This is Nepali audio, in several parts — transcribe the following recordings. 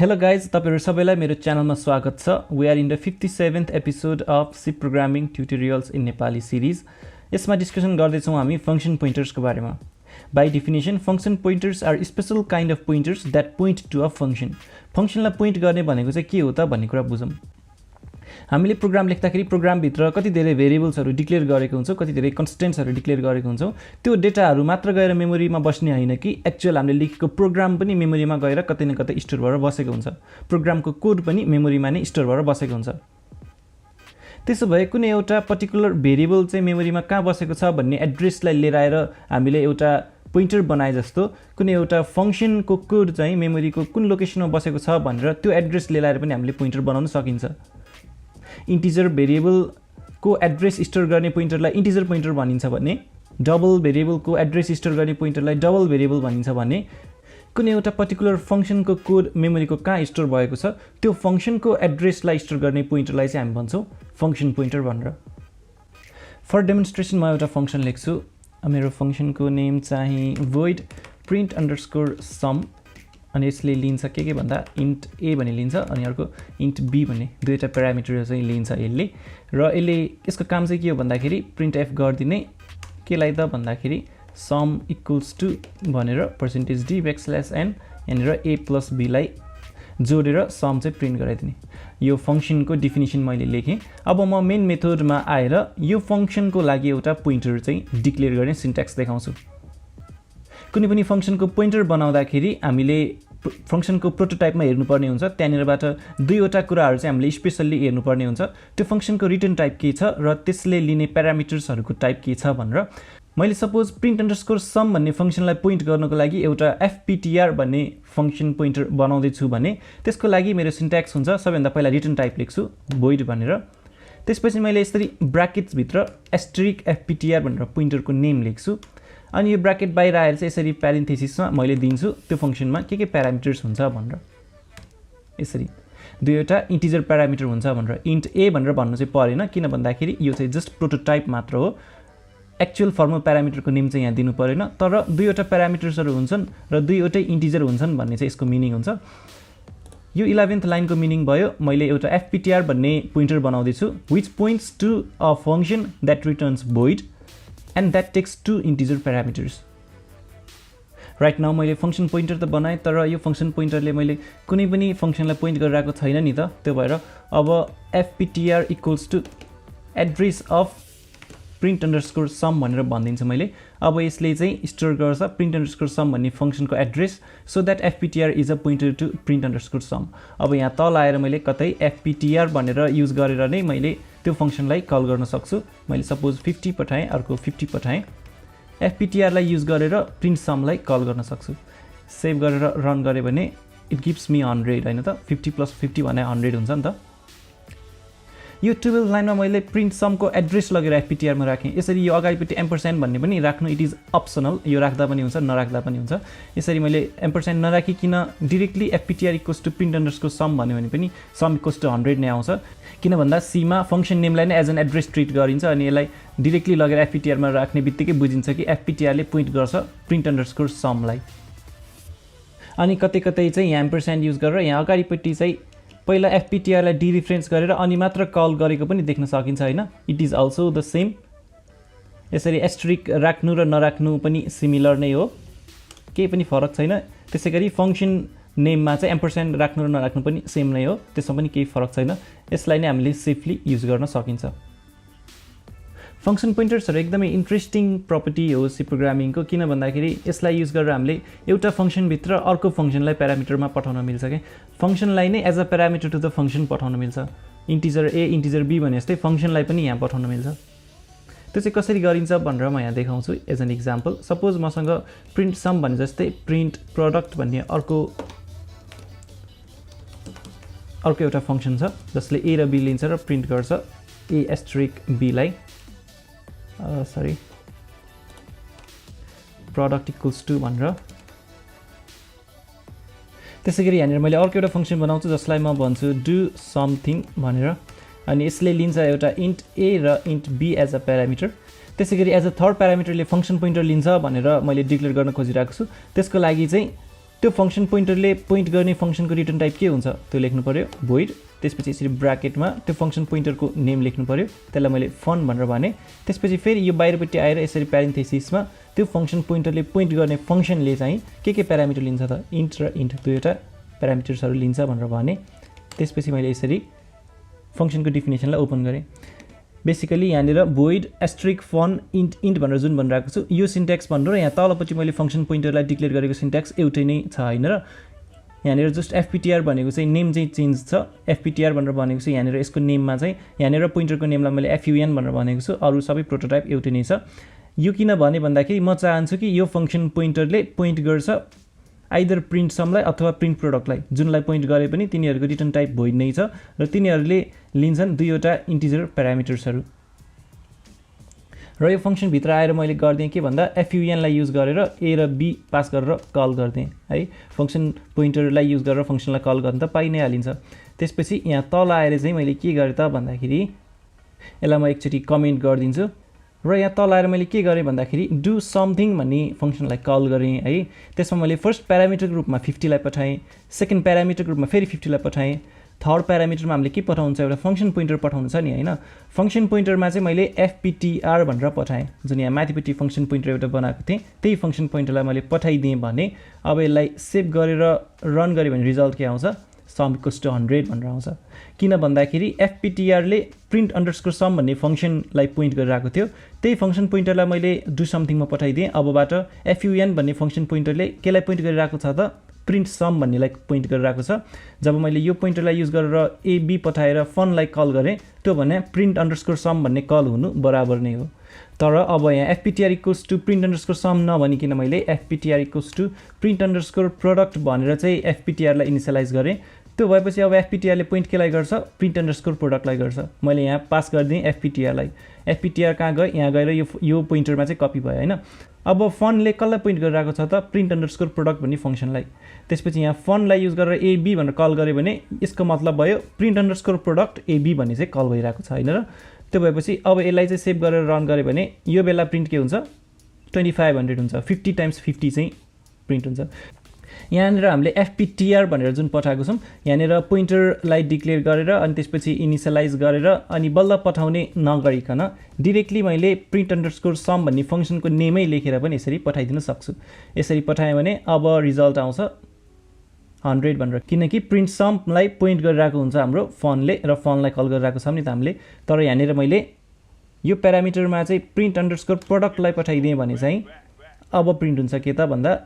Hello guys, तपाईहरु सबैलाई मेरो च्यानलमा स्वागत छ। We are in the 57th episode of C Programming Tutorials in Nepali series. यसमा डिस्कसन गर्दै छौं हामी फंक्शन पोइन्टर्स को बारेमा। By definition, function pointers are special kind of pointers that point to a function. फंक्शनलाई पोइन्ट गर्ने भनेको चाहिँ के हो त भन्ने कुरा बुझौं। हामीले प्रोग्राम लेख्दाखेरि प्रोग्राम भित्र कति धेरै भेरिएबल्सहरु डिक्लेयर गरेको हुन्छ, कति धेरै कन्स्टेन्ट्सहरु डिक्लेयर गरेको हुन्छ। त्यो डेटाहरु मात्र गएर मेमोरीमा बस्ने हैन कि एक्चुअल हामीले लेखेको प्रोग्राम पनि मेमोरीमा गएर कतै न कतै स्टोर भएर बसेको हुन्छ। प्रोग्रामको कोड पनि मेमोरीमा नै स्टोर भएर बसेको हुन्छ। त्यसो भए कुनै एउटा पर्टिकुलर भेरिएबल चाहिँ मेमोरीमा कहाँ बसेको छ भन्ने एड्रेसलाई लिएर आएर हामीले एउटा पोइन्टर बनाए जस्तो कुनै एउटा फंक्शनको कोड चाहिँ मेमोरीको कुन लोकेसनमा बसेको छ भनेर त्यो एड्रेस लिएर आएर पनि हामीले पोइन्टर बनाउन सकिन्छ। इंटीजर भेरिएबल को एड्रेस स्टोर गर्ने पोइन्टरलाई इंटीजर पोइन्टर भनिन्छ भने, डबल भेरिएबल को एड्रेस स्टोर गर्ने पोइन्टरलाई डबल भेरिएबल भनिन्छ भने, कुनै एउटा पर्टिकुलर फंक्शनको कोड मेमोरीको कहाँ स्टोर भएको छ त्यो फंक्शनको एड्रेसलाई स्टोर गर्ने पोइन्टरलाई चाहिँ हामी भन्छौं फंक्शन पोइन्टर भनेर। फर डेमोन्स्ट्रेसन म एउटा फंक्शन लेख्छु। मेरो फंक्शनको नेम चाहिँ void print_sum अनि यसले लिन्छ के भन्दा int a भन्ने लिन्छ अनि अर्को int b भन्ने दुईटा प्यारामिटर चाहिँ लिन्छ यसले। र यसले यसको काम चाहिँ के हो भन्दाखेरि printf गर्दिने केलाई त भन्दाखेरि sum equals to भनेर %d\n यहाँनिर a plus b लाई जोडेर sum चाहिँ प्रिन्ट गराइदिने। यो फंक्शनको डेफिनिसन मैले लेखेँ। अब म मेन मेथडमा आएर यो फंक्शनको लागि एउटा पोइन्टर चाहिँ डिक्लेयर गर्ने सिन्ट्याक्स देखाउँछु। कुनै पनि फंक्शनको पोइन्टर बनाउँदाखेरि हामीले फंक्शनको प्रोटोटाइपमा हेर्नुपर्ने हुन्छ। त्यहाँनिरबाट दुईवटा कुराहरु चाहिँ हामीले स्पेशली हेर्नुपर्ने हुन्छ। त्यो फंक्शनको रिटर्न टाइप के छ र त्यसले लिने प्यारामिटर्सहरुको टाइप के छ भनेर। मैले सपोज print_sum भन्ने फंक्शनलाई पोइन्ट गर्नको लागि एउटा fptr भन्ने फंक्शन पोइन्टर बनाउँदै छु भने त्यसको लागि मेरो सिन्ट्याक्स हुन्छ सबैभन्दा पहिला रिटर्न टाइप लेख्छु void भनेर। त्यसपछि मैले यसरी ब्र्याकेट्स भित्र *fptr भनेर पोइन्टरको नेम लेख्छु अनि यो ब्र्याकेट बाहिर आएर चाहिँ यसरी प्यारेन्थेसिसमा मैले दिन्छु त्यो फंक्शनमा के प्यारामिटर्स हुन्छ भनेर। यसरी दुईवटा इन्टिजर प्यारामिटर हुन्छ भनेर int a भनेर भन्नु चाहिँ परेन किन भन्दाखेरि यो चाहिँ जस्ट प्रोटोटाइप मात्र हो। एक्चुअल फर्मल प्यारामिटरको नेम चाहिँ यहाँ दिनु परेन तर दुईवटा प्यारामिटर्सहरु हुन्छन् र दुईवटै इन्टिजर हुन्छन् भन्ने चाहिँ यसको मिनिङ हुन्छ। यो 11th लाइनको मिनिङ भयो। मैले एउटा fptr भन्ने पोइन्टर बनाउँदै छु which points to a function that returns void and that takes two integer parameters. Right now मैले फंक्शन पोइन्टर त बनाए तर यो फंक्शन पोइन्टरले मैले कुनै पनि फंक्शनलाई पोइन्ट गरिरहेको छैन नि त। त्यो भएर अब fptr equals to address of print_sum भनेर भनिदिन्छु मैले। अब यसले चाहिँ स्टोर गर्छ print_sum भन्ने फंक्शनको address so that fptr is a pointer to print_sum। अब यहाँ तल आएर मैले कतै fptr भनेर युज गरेर नै मैले त्यो फंक्शनलाई कल गर्न सक्छु। मैले सपोज 50 पठाएँ अर्को 50 पठाएँ। fptr लाई युज गरेर print_sum लाई कल गर्न सक्छु। सेभ गरेर रन गरे भने इट गिव्स मी 100 हैन त 50 + 50 भने 100 हुन्छ नि त। यो 12th लाइनमा मैले print_sum को एड्रेस लगेर fptr मा राखेँ। यसरी यो अगाडिपट्टि एम्परस्यान्ड भन्ने पनि राख्नु इट इज अप्सनल। यो राख्दा पनि हुन्छ नराख्दा पनि हुन्छ। यसरी मैले एम्परस्यान्ड नराखिकिन डाइरेक्टली fptr = print_sum भन्यो भने पनि sum = 100 नै आउँछ किन भन्दा c मा फंक्शन नेमलाई नै एज एन एड्रेस ट्रिट गरिन्छ अनि यसलाई डाइरेक्टली लगेर fptr मा राख्ने बित्तिकै बुझिन्छ कि fptr ले पोइन्ट गर्छ print_sum लाई। अनि कतै कतै चाहिँ यहाँ एम्परस्यान्ड युज गरेर यहाँ अगाडिपट्टि चाहिँ पहिला fptr लाई डिरेफरेन्स गरेर अनि मात्र कल गरेको पनि देख्न सकिन्छ हैन। It is also the same. यसरी एस्टरिक राख्नु र नराख्नु पनि सिमिलर नै हो, केही पनि फरक छैन। त्यसैगरी फंक्शन नेममा चाहिँ एम्परस्यान्ड राख्नु र नराख्नु पनि सेम नै हो, त्यसमा पनि केही फरक छैन। यसलाई नै हामीले सेफली युज गर्न सकिन्छ। फंक्शन पोइन्टर्सहरु एकदमै इन्ट्रेस्टिङ प्रपर्टी हो सी प्रोग्रामिङको किन भन्दाखेरि यसलाई युज गरेर हामीले एउटा फंक्शन भित्र अर्को फंक्शनलाई प्यारामिटरमा पठाउन मिल्छ के। फंक्शनलाई नै as a parameter to the function पठाउन मिल्छ। इन्टिजर a इन्टिजर b भने जस्तै फंक्शनलाई पनि यहाँ पठाउन मिल्छ। त्यो चाहिँ कसरी गरिन्छ भनेर म यहाँ देखाउँछु एज एन एक्जाम्पल। सपोज मसँग print_sum भने जस्तै print product भन्ने अर्को एउटा फंक्शन छ जसले a र b लिन्छ र प्रिन्ट गर्छ a*b लाई सरी product = भनेर। त्यसैगरी यहाँनिर मैले अर्को एउटा फंक्शन बनाउँछु जसलाई म भन्छु do something भनेर अनि यसले लिन्छ एउटा int a र int b as a parameter. त्यसैगरी एज अ थर्ड प्यारामिटरले फंक्शन पोइन्टर लिन्छ भनेर मैले डिक्लेयर गर्न खोजिरहेको छु। त्यसको लागि चाहिँ त्यो फंक्सन पोइन्टरले पोइन्ट गर्ने फंक्सनको रिटर्न टाइप के हुन्छ त्यो लेख्नु पर्यो void त्यसपछि यसरी ब्र्याकेटमा त्यो फंक्सन पोइन्टरको नेम लेख्नु पर्यो त्यसलाई मैले फन भनेर भने त्यसपछि फेरि यो बाहिरपट्टि आएर यसरी प्यारेन्थेसिसमा त्यो फंक्सन पोइन्टरले पोइन्ट गर्ने फंक्सनले चाहिँ के प्यारामिटर लिन्छ त इन्ट र इन्ट दुईवटा प्यारामिटर्सहरु लिन्छ भनेर भने त्यसपछि मैले यसरी फंक्सनको डेफिनेसनलाई ओपन गरे बेसिकली यहाँनिर void *fun int भनेर जुन भनिरहेको छु यो सिन्ट्याक्स भन्नु र यहाँ तलपछि मैले फंक्सन पोइन्टरलाई डिक्लेयर गरेको सिन्ट्याक्स एउटै नै छ हैन र यहाँनिर जस्ट fptr भनेको चाहिँ नेम चाहिँ चेन्ज छ fptr भनेर भनेको छु यहाँनिर यसको नेममा चाहिँ यहाँनिर पोइन्टरको नेमलाई मैले fun भनेर भनेको छु अरु सबै प्रोटोटाइप एउटै नै छ यो किन भने भन्दाखेरि म चाहन्छु कि यो फंक्सन पोइन्टरले पोइन्ट गर्छ आइदर प्रिन्ट समलाई अथवा प्रिन्ट प्रोडक्टलाई जुनलाई पोइन्ट गरे पनि तिनीहरुको रिटर्न टाइप void नै छ र तिनीहरुले लिन्छन् दुईवटा इन्टिजर प्यारामिटर्सहरु र यो फंक्सन भित्र आएर मैले गर्दै के भन्दा fun लाई युज गरेर a र b पास गरेर कल गर्दै है फंक्सन पोइन्टरलाई युज गरेर फंक्सनलाई कल गर्न त पाइ नै हालिन्छ त्यसपछि यहाँ तल आएर चाहिँ मैले के गरे त भन्दाखेरि यसलाई म एकचोटी कमेन्ट गर्दिन्छु र यहाँ तल आएर मैले के गरे भन्दाखेरि डु समथिङ भन्ने फंक्सनलाई कल गरे है त्यसमा मैले फर्स्ट प्यारामिटरको रूपमा 50 लाई पठाएँ सेकेन्ड प्यारामिटरको रूपमा फेरि 50 लाई पठाएँ थर्ड प्यारामिटरमा हामीले के पठाउँछ एउटा फंक्सन पोइन्टर पठाउँछ नि हैन फंक्सन पोइन्टरमा चाहिँ मैले fptr भनेर पठाएँ जुन यहाँ माथिपट्टि फंक्सन पोइन्टर एउटा बनाएको थिएँ त्यही फंक्सन पोइन्टरलाई मैले पठाइदिएँ भने अब यसलाई सेभ गरेर रन गरे भने रिजल्ट के आउँछ sum equals to 100 भनेर आउँछ किन भन्दाखेरि fptr ले print_sum भन्ने फंक्सनलाई पोइन्ट गरिरहेको थियो त्यही फंक्सन पोइन्टरलाई मैले डु समथिङमा पठाइदिएँ अबबाट fun भन्ने फंक्सन पोइन्टरले केलाई पोइन्ट गरिरहेको छ त प्रिन्ट सम भन्नेलाई पोइन्ट गरिरहेको छ जब मैले यो पोइन्टरलाई युज गरेर ab पठाएर फनलाई कल गरे त्यो भने print_sum भन्ने कल हुनु बराबर नै हो तर अब यहाँ fptr equals to print_sum नभनिकिन मैले fptr equals to print_product भनेर चाहिँ fptr लाई इनिशियलाइज गरे त्यो भएपछि अब fptr ले पोइन्ट केलाई गर्छ print_product लाई गर्छ मैले यहाँ पास गर्दिए fptr लाई fptr कहाँ गयो यहाँ गएर यो पोइन्टरमा चाहिँ कपी भयो हैन अब फनले कसलाई पोइन्ट गरिरहेको छ त print_product भन्ने फंक्सनलाई त्यसपछि यहाँ फनलाई युज गरेर ab भनेर कल गरे भने यसको मतलब भयो print_product ab भन्ने चाहिँ कल भइरहेको छ हैन र त्यो भएपछि अब यसलाई चाहिँ सेभ गरेर रन गरे भने यो बेला प्रिन्ट के हुन्छ 2500 हुन्छ 50 टाइम्स 50 चाहिँ प्रिन्ट हुन्छ यहाँनिर हामीले fptr भनेर जुन पठाएको छौं यहाँनिर पोइन्टरलाई डिक्लेयर गरेर अनि त्यसपछि इनिशियलाइज गरेर अनि बल्ल पठाउने नगरिकन डाइरेक्टली मैले print_sum भन्ने फंक्सनको नेमै लेखेर पनि यसरी पठाइदिन सक्छु यसरी पठाए भने अब रिजल्ट आउँछ 100 भनेर किनकि प्रिन्ट सम लाई पोइन्ट गरिरहेको हुन्छ हाम्रो फनले र फनलाई कल गरिरहेको छ नि त हामीले तर यहाँनिर मैले यो प्यारामिटरमा चाहिँ print_product लाई पठाइदिए भने चाहिँ अब प्रिन्ट हुन्छ के त भन्दा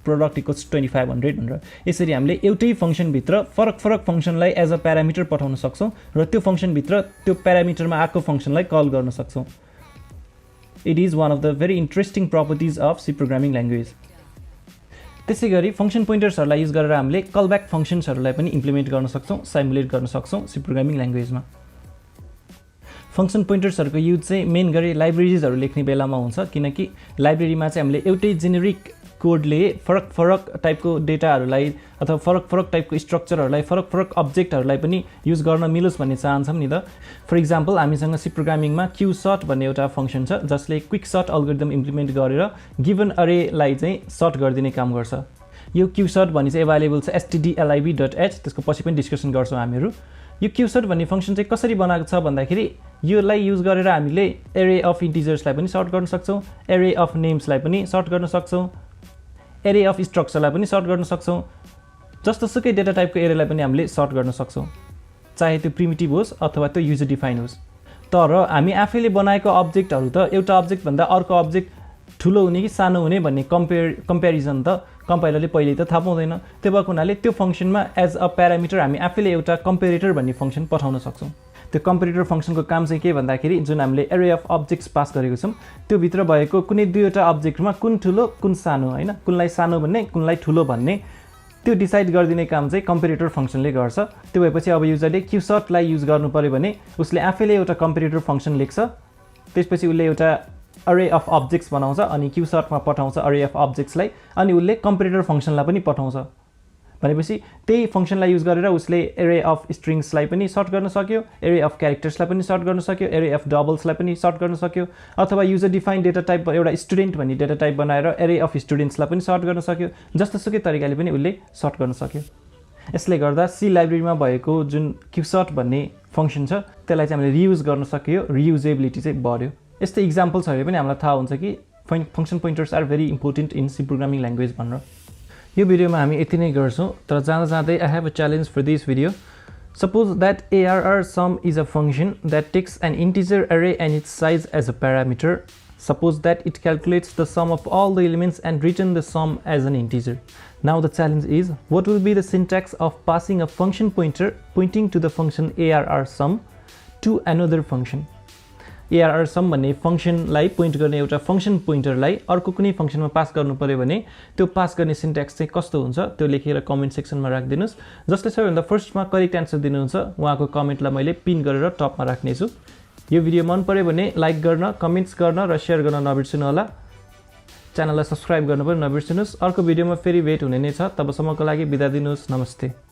product equals 2500 भनेर यसरी हामीले एउटै फंक्सन भित्र फरक फंक्सनलाई एज अ प्यारामिटर पठाउन सक्छौं र त्यो फंक्सन भित्र त्यो प्यारामिटरमा आएको फंक्सनलाई कल गर्न सक्छौं it is one of the very interesting properties of C programming language त्यसैगरी फंक्सन पोइन्टर्सहरुलाई युज गरेर हामीले कलब्याक फंक्सन्सहरुलाई पनि इम्प्लिमेन्ट गर्न सक्छौं सिमुलेट गर्न सक्छौं सी प्रोग्रामिङ ल्याङ्ग्वेजमा फंक्सन पोइन्टर्सहरुको युज चाहिँ मेन गरी लाइब्रेरीजहरु लेख्ने बेलामा हुन्छ किनकि लाइब्रेरीमा चाहिँ हामीले एउटै जेनेरिक कोडले फरक टाइपको डेटाहरुलाई अथवा फरक टाइपको स्ट्रक्चरहरुलाई फरक अब्जेक्टहरुलाई पनि युज गर्न मिलोस् भन्ने चाहन्छौं नि त फर एक्जाम्पल हामीसँग सी प्रोग्रामिङमा qsort भन्ने एउटा फंक्सन छ जसले क्विक सर्ट अल्गोरिदम इम्प्लिमेन्ट गरेर गिवन अरे लाई चाहिँ सर्ट गर्दिने काम गर्छ यो qsort भन्ने चाहिँ अवेलेबल छ stdlib.h त्यसको पछि पनि डिस्कसन गर्छौं हामीहरु यो qsort भन्ने फंक्सन चाहिँ कसरी बनाएको छ भन्दाखेरि योलाई युज गरेर हामीले एरे अफ इन्टिजर्सलाई पनि सर्ट गर्न सक्छौं एरे अफ नेम्सलाई पनि सर्ट गर्न सक्छौं एरे अफ स्ट्रक्चरलाई पनि सर्ट गर्न सक्छौं जस्तोसुकै डेटा टाइपको एरेलाई पनि हामीले सर्ट गर्न सक्छौं चाहे त्यो प्रिमिटिभ होस् अथवा त्यो युजर डिफाइन होस् तर हामी आफैले बनाएको अब्जेक्टहरु त एउटा अब्जेक्ट भन्दा अर्को अब्जेक्ट ठुलो हुने कि सानो हुने भन्ने कम्पेरिजन त कम्पाइलरले पहिले त थाहा पाउँदैन त्यो भएको हुनाले त्यो फंक्सनमा एज अ प्यारामिटर हामी आफैले एउटा कम्पेरेटर भन्ने फंक्सन पठाउन सक्छौं त्यो कम्पेरेटर फंक्सनको काम चाहिँ के भन्दाखेरि जुन हामीले एरे अफ अब्जेक्ट्स पास गरेको छौं त्यो भित्र भएको कुनै दुईवटा अब्जेक्टमा कुन ठुलो कुन सानो हैन कुनलाई सानो भन्ने कुनलाई ठुलो भन्ने त्यो डिसाइड गर्दिने काम चाहिँ कम्पेरेटर फंक्सनले गर्छ त्यो भएपछि अब युजरले qsort लाई युज गर्नु पर्यो भने उसले आफैले एउटा कम्पेरेटर फंक्सन लेख्छ त्यसपछि उसले एउटा अरे अफ अब्जेक्ट्स बनाउँछ अनि qsort मा पठाउँछ अरे अफ अब्जेक्ट्स लाई अनि उसले कम्पेरेटर फंक्सनलाई पनि पठाउँछ भनेपछि त्यही फंक्सनलाई युज गरेर उसले एरे अफ स्ट्रिङ्सलाई पनि सर्ट गर्न सक्यो, एरे अफ क्यारेक्टर्सलाई पनि सर्ट गर्न सक्यो, एरे अफ डबल्सलाई पनि सर्ट गर्न सक्यो, अथवा युजर डिफाइन्ड डेटा टाइप एउटा स्टुडेन्ट भन्ने डेटा टाइप बनाएर एरे अफ स्टुडेन्ट्सलाई पनि सर्ट गर्न सक्यो। जस्तोसुकै तरिकाले पनि उसले सर्ट गर्न सक्यो। यसले गर्दा सी लाइब्रेरीमा भएको जुन क्युसर्ट भन्ने फंक्सन छ त्यसलाई चाहिँ हामीले रियुज गर्न सकियो, रियुजेबिलिटी चाहिँ बढ्यो। यस्तै इक्जाम्पल्सहरुले पनि हामीलाई थाहा हुन्छ कि function pointers are very important in C programming language भनेर। यो भिडियोमा हामी यति नै गर्छौं, तर जाँदा जाँदै I have a challenge for this video. Suppose that ARR sum is a function that takes an integer array and its size as a parameter. Suppose that it calculates the sum of all the elements and return the sum as an integer. Now the challenge is, what will be the syntax of passing a function pointer pointing to the function ARR sum to another function? ARR sum भन्ने फंक्सनलाई पोइन्ट गर्ने एउटा फंक्सन पोइन्टरलाई अर्को कुनै फंक्सनमा पास गर्नु पर्यो भने त्यो पास गर्ने सिन्ट्याक्स चाहिँ कस्तो हुन्छ त्यो लेखेर कमेन्ट सेक्सनमा राख्दिनुस्। जसले सबैभन्दा फर्स्टमा करेक्ट आन्सर दिनुहुन्छ उहाँको कमेन्टलाई मैले पिन गरेर टपमा राख्ने छु। यो भिडियो मन पर्यो भने लाइक गर्न, कमेन्ट्स गर्न र शेयर गर्न नबिर्सनु होला। च्यानललाई सब्स्क्राइब गर्न पनि नबिर्सनुस्। अर्को भिडियोमा फेरि भेट हुने नै छ। तबसम्मको लागि बिदा दिनुस्। नमस्ते।